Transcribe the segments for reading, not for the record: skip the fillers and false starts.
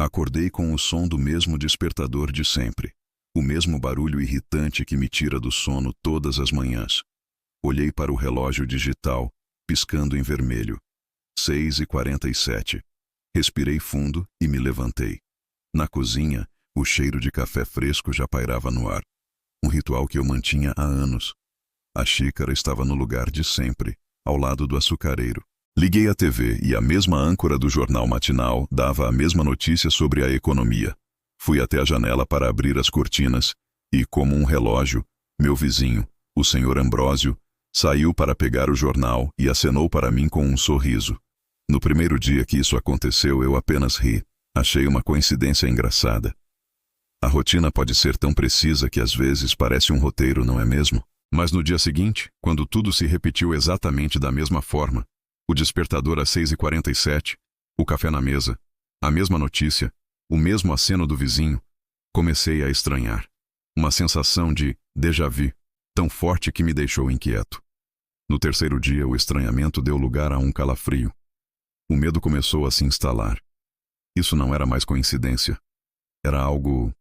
Acordei com o som do mesmo despertador de sempre. O mesmo barulho irritante que me tira do sono todas as manhãs. Olhei para o relógio digital, piscando em vermelho. 6h47. Respirei fundo e me levantei. Na cozinha, o cheiro de café fresco já pairava no ar. Um ritual que eu mantinha há anos. A xícara estava no lugar de sempre, ao lado do açucareiro. Liguei a TV e a mesma âncora do jornal matinal dava a mesma notícia sobre a economia. Fui até a janela para abrir as cortinas e, como um relógio, meu vizinho, o Sr. Ambrósio, saiu para pegar o jornal e acenou para mim com um sorriso. No primeiro dia que isso aconteceu, eu apenas ri. Achei uma coincidência engraçada. A rotina pode ser tão precisa que às vezes parece um roteiro, não é mesmo? Mas no dia seguinte, quando tudo se repetiu exatamente da mesma forma, o despertador às 6h47, o café na mesa, a mesma notícia, o mesmo aceno do vizinho, comecei a estranhar. Uma sensação de déjà vu, tão forte que me deixou inquieto. No terceiro dia, o estranhamento deu lugar a um calafrio. O medo começou a se instalar. Isso não era mais coincidência. Era algo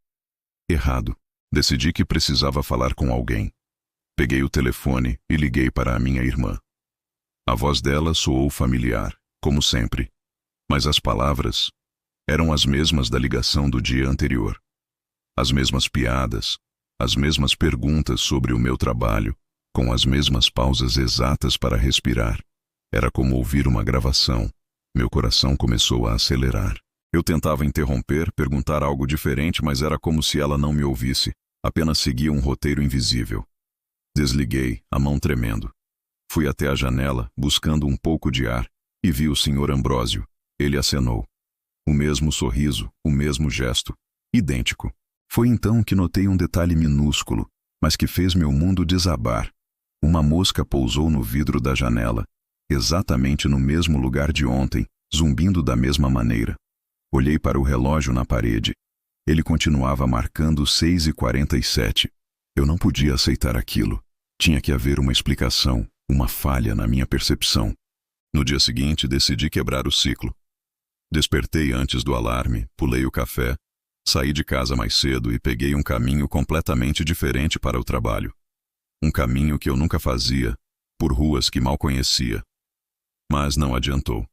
errado. Decidi que precisava falar com alguém. Peguei o telefone e liguei para a minha irmã. A voz dela soou familiar, como sempre, mas as palavras eram as mesmas da ligação do dia anterior. As mesmas piadas, as mesmas perguntas sobre o meu trabalho, com as mesmas pausas exatas para respirar. Era como ouvir uma gravação. Meu coração começou a acelerar. Eu tentava interromper, perguntar algo diferente, mas era como se ela não me ouvisse, apenas seguia um roteiro invisível. Desliguei, a mão tremendo. Fui até a janela, buscando um pouco de ar, e vi o Sr. Ambrósio. Ele acenou. O mesmo sorriso, o mesmo gesto, idêntico. Foi então que notei um detalhe minúsculo, mas que fez meu mundo desabar. Uma mosca pousou no vidro da janela, exatamente no mesmo lugar de ontem, zumbindo da mesma maneira. Olhei para o relógio na parede. Ele continuava marcando 6h47. Eu não podia aceitar aquilo. Tinha que haver uma explicação, uma falha na minha percepção. No dia seguinte, decidi quebrar o ciclo. Despertei antes do alarme, pulei o café, saí de casa mais cedo e peguei um caminho completamente diferente para o trabalho. Um caminho que eu nunca fazia, por ruas que mal conhecia. Mas não adiantou.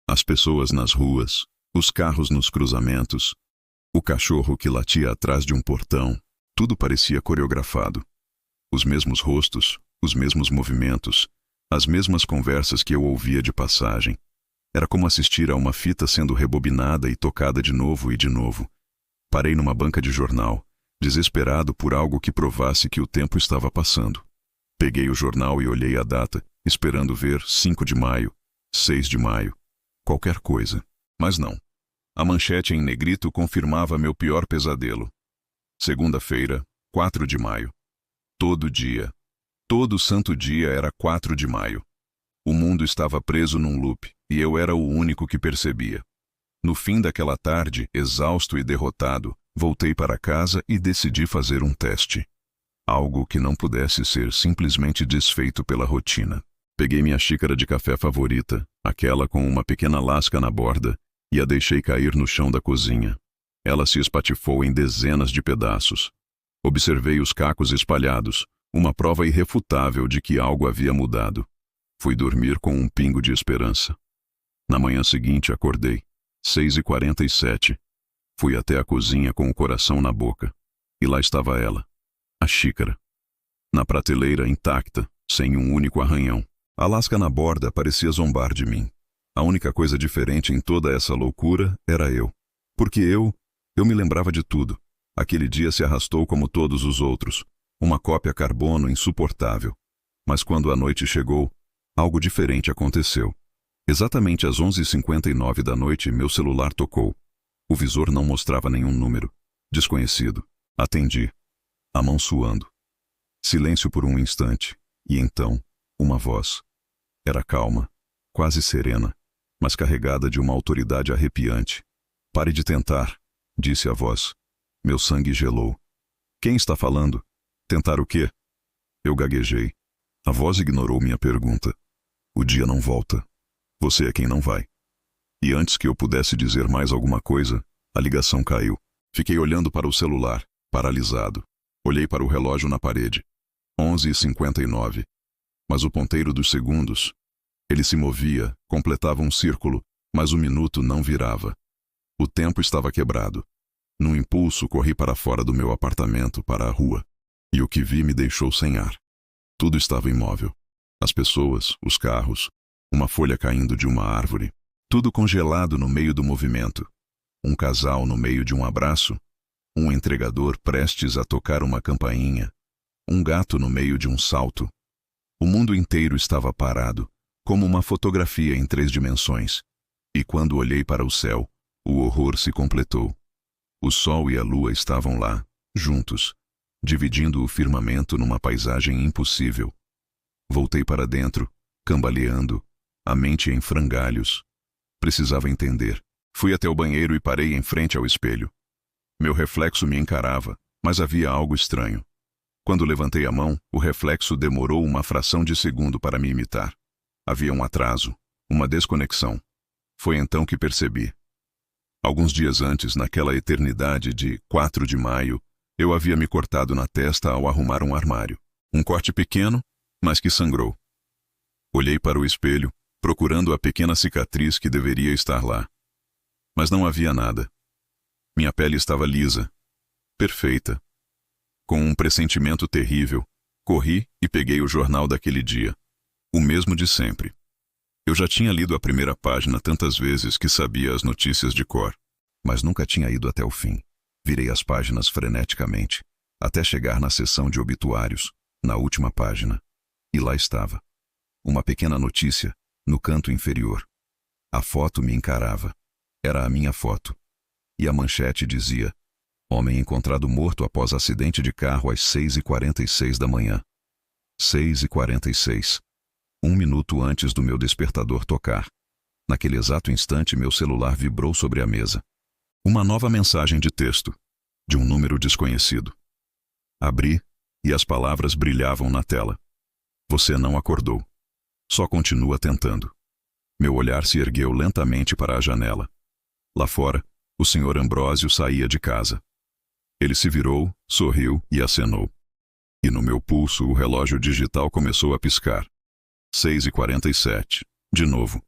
As pessoas nas ruas, os carros nos cruzamentos, o cachorro que latia atrás de um portão, tudo parecia coreografado. Os mesmos rostos, os mesmos movimentos, as mesmas conversas que eu ouvia de passagem. Era como assistir a uma fita sendo rebobinada e tocada de novo e de novo. Parei numa banca de jornal, desesperado por algo que provasse que o tempo estava passando. Peguei o jornal e olhei a data, esperando ver 5 de maio, 6 de maio, qualquer coisa. Mas não. A manchete em negrito confirmava meu pior pesadelo. Segunda-feira, 4 de maio. Todo dia. Todo santo dia era 4 de maio. O mundo estava preso num loop, e eu era o único que percebia. No fim daquela tarde, exausto e derrotado, voltei para casa e decidi fazer um teste. Algo que não pudesse ser simplesmente desfeito pela rotina. Peguei minha xícara de café favorita, aquela com uma pequena lasca na borda, e a deixei cair no chão da cozinha. Ela se espatifou em dezenas de pedaços. Observei os cacos espalhados, uma prova irrefutável de que algo havia mudado. Fui dormir com um pingo de esperança. Na manhã seguinte acordei, 6h47. Fui até a cozinha com o coração na boca. E lá estava ela, a xícara. Na prateleira intacta, sem um único arranhão. A lasca na borda parecia zombar de mim. A única coisa diferente em toda essa loucura era eu. Porque eu me lembrava de tudo. Aquele dia se arrastou como todos os outros. Uma cópia carbono insuportável. Mas quando a noite chegou, algo diferente aconteceu. Exatamente às 11h59 da noite, meu celular tocou. O visor não mostrava nenhum número. Desconhecido. Atendi. A mão suando. Silêncio por um instante. E então, uma voz. Era calma, quase serena, mas carregada de uma autoridade arrepiante. Pare de tentar, disse a voz. Meu sangue gelou. Quem está falando? Tentar o quê? Eu gaguejei. A voz ignorou minha pergunta. O dia não volta. Você é quem não vai. E antes que eu pudesse dizer mais alguma coisa, A ligação caiu. Fiquei olhando para o celular, paralisado. Olhei para o relógio na parede. 11h59. Mas o ponteiro dos segundos... Ele se movia, completava um círculo, mas o minuto não virava. O tempo estava quebrado. Num impulso, corri para fora do meu apartamento, para a rua. E o que vi me deixou sem ar. Tudo estava imóvel. As pessoas, os carros, uma folha caindo de uma árvore. Tudo congelado no meio do movimento. Um casal no meio de um abraço. Um entregador prestes a tocar uma campainha. Um gato no meio de um salto. O mundo inteiro estava parado, como uma fotografia em 3 dimensões. E quando olhei para o céu, o horror se completou. O sol e a lua estavam lá, juntos, dividindo o firmamento numa paisagem impossível. Voltei para dentro, cambaleando, a mente em frangalhos. Precisava entender. Fui até o banheiro e parei em frente ao espelho. Meu reflexo me encarava, mas havia algo estranho. Quando levantei a mão, o reflexo demorou uma fração de segundo para me imitar. Havia um atraso, uma desconexão. Foi então que percebi. Alguns dias antes, naquela eternidade de 4 de maio, eu havia me cortado na testa ao arrumar um armário. Um corte pequeno, mas que sangrou. Olhei para o espelho, procurando a pequena cicatriz que deveria estar lá. Mas não havia nada. Minha pele estava lisa, perfeita. Com um pressentimento terrível, corri e peguei o jornal daquele dia. O mesmo de sempre. Eu já tinha lido a primeira página tantas vezes que sabia as notícias de cor, mas nunca tinha ido até o fim. Virei as páginas freneticamente, até chegar na seção de obituários, na última página. E lá estava. Uma pequena notícia, no canto inferior. A foto me encarava. Era a minha foto. E a manchete dizia: homem encontrado morto após acidente de carro às 6h46 da manhã. 6h46. 1 minuto antes do meu despertador tocar. Naquele exato instante, meu celular vibrou sobre a mesa. Uma nova mensagem de texto, de um número desconhecido. Abri, e as palavras brilhavam na tela. Você não acordou. Só continua tentando. Meu olhar se ergueu lentamente para a janela. Lá fora, o Sr. Ambrósio saía de casa. Ele se virou, sorriu e acenou. E no meu pulso, o relógio digital começou a piscar. 6h47. De novo.